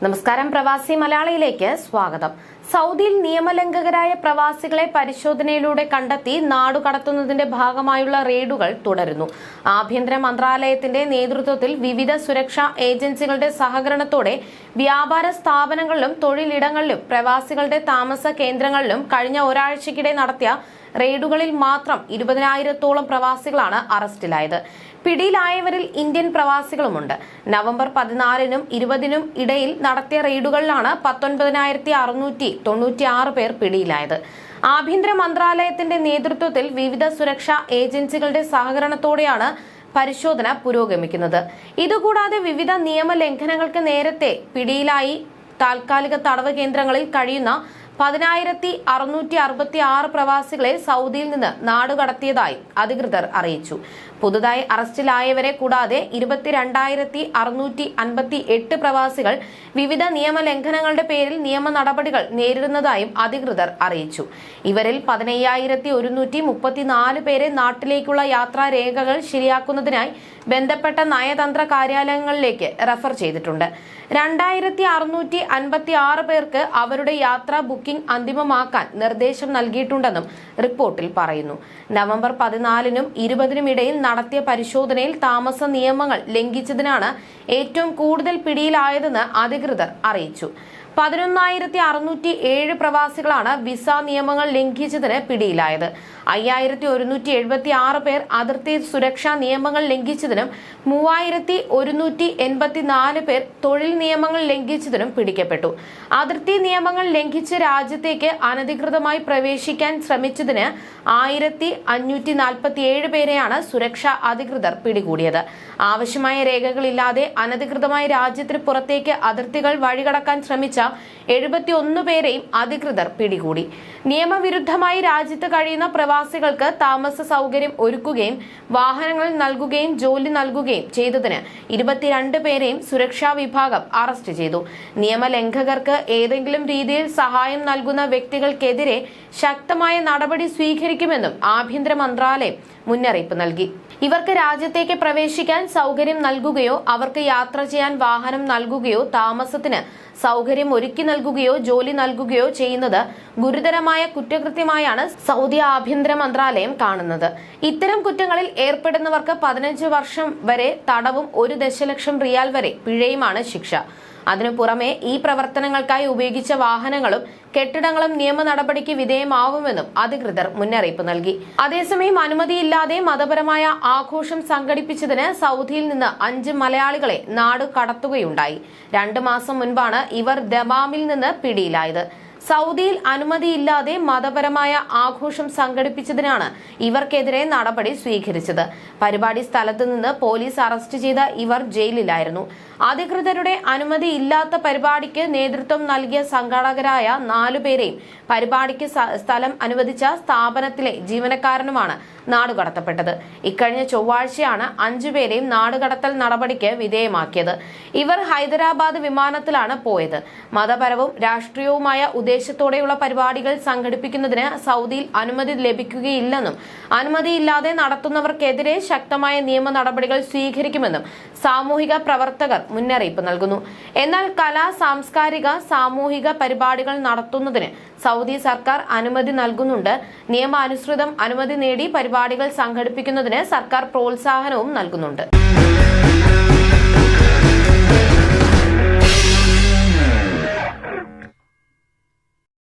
നമസ്കാരം, പ്രവാസി മലയാളിയിലേക്ക് സ്വാഗതം. സൗദിയിൽ നിയമലംഘകരായ പ്രവാസികളെ പരിശോധനയിലൂടെ കണ്ടെത്തി നാടുകടത്തുന്നതിന്റെ ഭാഗമായുള്ള റെയ്ഡുകൾ തുടരുന്നു. ആഭ്യന്തര മന്ത്രാലയത്തിന്റെ നേതൃത്വത്തിൽ വിവിധ സുരക്ഷാ ഏജൻസികളുടെ സഹകരണത്തോടെ വ്യാപാര സ്ഥാപനങ്ങളിലും തൊഴിലിടങ്ങളിലും പ്രവാസികളുടെ താമസ കേന്ദ്രങ്ങളിലും കഴിഞ്ഞ ഒരാഴ്ചയ്ക്കിടെ നടത്തിയ റെയ്ഡുകളിൽ മാത്രം 20,000-ഓളം പ്രവാസികളാണ് അറസ്റ്റിലായത്. പിടിയിലായവരിൽ ഇന്ത്യൻ പ്രവാസികളുമുണ്ട്. നവംബർ 14-നും 20-നും ഇടയിൽ നടത്തിയ റെയ്ഡുകളിലാണ് 19,696 പേർ പിടിയിലായത്. ആഭ്യന്തര മന്ത്രാലയത്തിന്റെ നേതൃത്വത്തിൽ വിവിധ സുരക്ഷാ ഏജൻസികളുടെ സഹകരണത്തോടെയാണ് പരിശോധന പുരോഗമിക്കുന്നത്. ഇതുകൂടാതെ വിവിധ നിയമലംഘനങ്ങൾക്ക് നേരത്തെ പിടിയിലായി താൽക്കാലിക തടവ് കേന്ദ്രങ്ങളിൽ കഴിയുന്ന 10,666 പ്രവാസികളെ സൗദിയിൽ നിന്ന് നാടുകടത്തിയതായി അധികൃതർ അറിയിച്ചു. പുതുതായി അറസ്റ്റിലായവരെ കൂടാതെ 22,658 പ്രവാസികൾ വിവിധ നിയമലംഘനങ്ങളുടെ പേരിൽ നിയമ നടപടികൾ നേരിടുന്നതായും അധികൃതർ അറിയിച്ചു. ഇവരിൽ 15,134 പേരെ നാട്ടിലേക്കുള്ള യാത്രാരേഖകൾ ശരിയാക്കുന്നതിനായി ബന്ധപ്പെട്ട നയതന്ത്ര കാര്യാലയങ്ങളിലേക്ക് റഫർ ചെയ്തിട്ടുണ്ട്. 2,656 പേർക്ക് അവരുടെ യാത്രാ ബുക്കിംഗ് അന്തിമമാക്കാൻ നിർദ്ദേശം നൽകിയിട്ടുണ്ടെന്നും റിപ്പോർട്ടിൽ പറയുന്നു. നവംബർ 14-നും 20-നും ഇടയിൽ നടത്തിയ പരിശോധനയിൽ താമസ നിയമങ്ങൾ ലംഘിച്ചതിനാണ് ഏറ്റവും കൂടുതൽ പിടിയിലായതെന്ന് അധികൃതർ അറിയിച്ചു. 11,607 പ്രവാസികളാണ് വിസ നിയമങ്ങൾ ലംഘിച്ചതിന് പിടിയിലായത്. 5,176 പേർ അതിർത്തി സുരക്ഷാ നിയമങ്ങൾ ലംഘിച്ചതിനും 3,184 പേർ തൊഴിൽ നിയമങ്ങൾ ലംഘിച്ചതിനും പിടിക്കപ്പെട്ടു. അതിർത്തി നിയമങ്ങൾ ലംഘിച്ച് രാജ്യത്തേക്ക് അനധികൃതമായി പ്രവേശിക്കാൻ ശ്രമിച്ചതിന് 1,547 പേരെയാണ് സുരക്ഷാ അധികൃതർ പിടികൂടിയത്. ആവശ്യമായ രേഖകളില്ലാതെ അനധികൃതമായി രാജ്യത്തിന് പുറത്തേക്ക് അതിർത്തികൾ വഴികടക്കാൻ ശ്രമിച്ച 71 പേരെയും അധികൃതർ പിടികൂടി. നിയമവിരുദ്ധമായി രാജ്യത്ത് കഴിയുന്ന പ്രവാസികൾക്ക് താമസ സൗകര്യം ഒരുക്കുകയും വാഹനങ്ങൾ നൽകുകയും ജോലി നൽകുകയും ചെയ്തതിന് 22 പേരെയും സുരക്ഷാ വിഭാഗം അറസ്റ്റ് ചെയ്തു. നിയമലംഘകർക്ക് ഏതെങ്കിലും രീതിയിൽ സഹായം നൽകുന്ന വ്യക്തികൾക്കെതിരെ ശക്തമായ നടപടി സ്വീകരിക്കുമെന്നും ആഭ്യന്തര മന്ത്രാലയം മുന്നറിയിപ്പ് നൽകി. ഇവർക്ക് രാജ്യത്തേക്ക് പ്രവേശിക്കാൻ സൗകര്യം നൽകുകയോ അവർക്ക് യാത്ര ചെയ്യാൻ വാഹനം നൽകുകയോ താമസത്തിന് സൗകര്യം ഒരുക്കി നൽകുകയോ ജോലി നൽകുകയോ ചെയ്യുന്നത് ഗുരുതരമായ കുറ്റകൃത്യമായാണ് സൗദി ആഭ്യന്തര മന്ത്രാലയം കാണുന്നത്. ഇത്തരം കുറ്റങ്ങളിൽ ഏർപ്പെടുന്നവർക്ക് 15 വർഷം വരെ തടവും 1 ദശലക്ഷം റിയാൽ വരെ പിഴയുമാണ് ശിക്ഷ. അതിനു പുറമെ ഈ പ്രവർത്തനങ്ങൾക്കായി ഉപയോഗിച്ച വാഹനങ്ങളും കെട്ടിടങ്ങളും നിയമ നടപടിക്ക് വിധേയമാവുമെന്നും അധികൃതർ മുന്നറിയിപ്പ് നൽകി. അതേസമയം അനുമതിയില്ലാതെ മതപരമായ ആഘോഷം സംഘടിപ്പിച്ചതിന് സൗദിയിൽ നിന്ന് 5 മലയാളികളെ നാട് കടത്തുകയുണ്ടായി. 2 മാസം മുൻപാണ് ഇവർ ദമാമിൽ നിന്ന് പിടിയിലായത്. സൗദിയിൽ അനുമതിയില്ലാതെ മതപരമായ ആഘോഷം സംഘടിപ്പിച്ചതിനാണ് ഇവർക്കെതിരെ നടപടി സ്വീകരിച്ചത്. പരിപാടി സ്ഥലത്ത് നിന്ന് പോലീസ് അറസ്റ്റ് ചെയ്ത ഇവർ ജയിലിലായിരുന്നു. അധികൃതരുടെ അനുമതിയില്ലാത്ത പരിപാടിക്ക് നേതൃത്വം നൽകിയ സംഘാടകരായ 4 പേരെയും പരിപാടിക്ക് സ്ഥലം അനുവദിച്ച സ്ഥാപനത്തിലെ ജീവനക്കാരനുമാണ് നാടുകടത്തപ്പെട്ടത്. ഇക്കഴിഞ്ഞ ചൊവ്വാഴ്ചയാണ് 5 പേരെയും നാടുകടത്തൽ നടപടിക്ക് വിധേയമാക്കിയത്. ഇവർ ഹൈദരാബാദ് വിമാനത്തിലാണ് പോയത്. മതപരവും രാഷ്ട്രീയവുമായ ഉദ്ദേശത്തോടെയുള്ള പരിപാടികൾ സംഘടിപ്പിക്കുന്നതിന് സൗദിയിൽ അനുമതി ലഭിക്കുകയില്ലെന്നും അനുമതിയില്ലാതെ നടത്തുന്നവർക്കെതിരെ ശക്തമായ നിയമ നടപടികൾ സ്വീകരിക്കുമെന്നും സാമൂഹിക പ്രവർത്തകർ മുന്നറിയിപ്പ് നൽകുന്നു. എന്നാൽ കലാ സാംസ്കാരിക സാമൂഹിക പരിപാടികൾ നടത്തുന്നതിന് സൗദി സർക്കാർ അനുമതി നൽകുന്നുണ്ട്. നിയമാനുസൃതം അനുമതി നേടി പരിപാടികൾ സംഘടിപ്പിക്കുന്നതിന് സർക്കാർ പ്രോത്സാഹനവും നൽകുന്നുണ്ട്.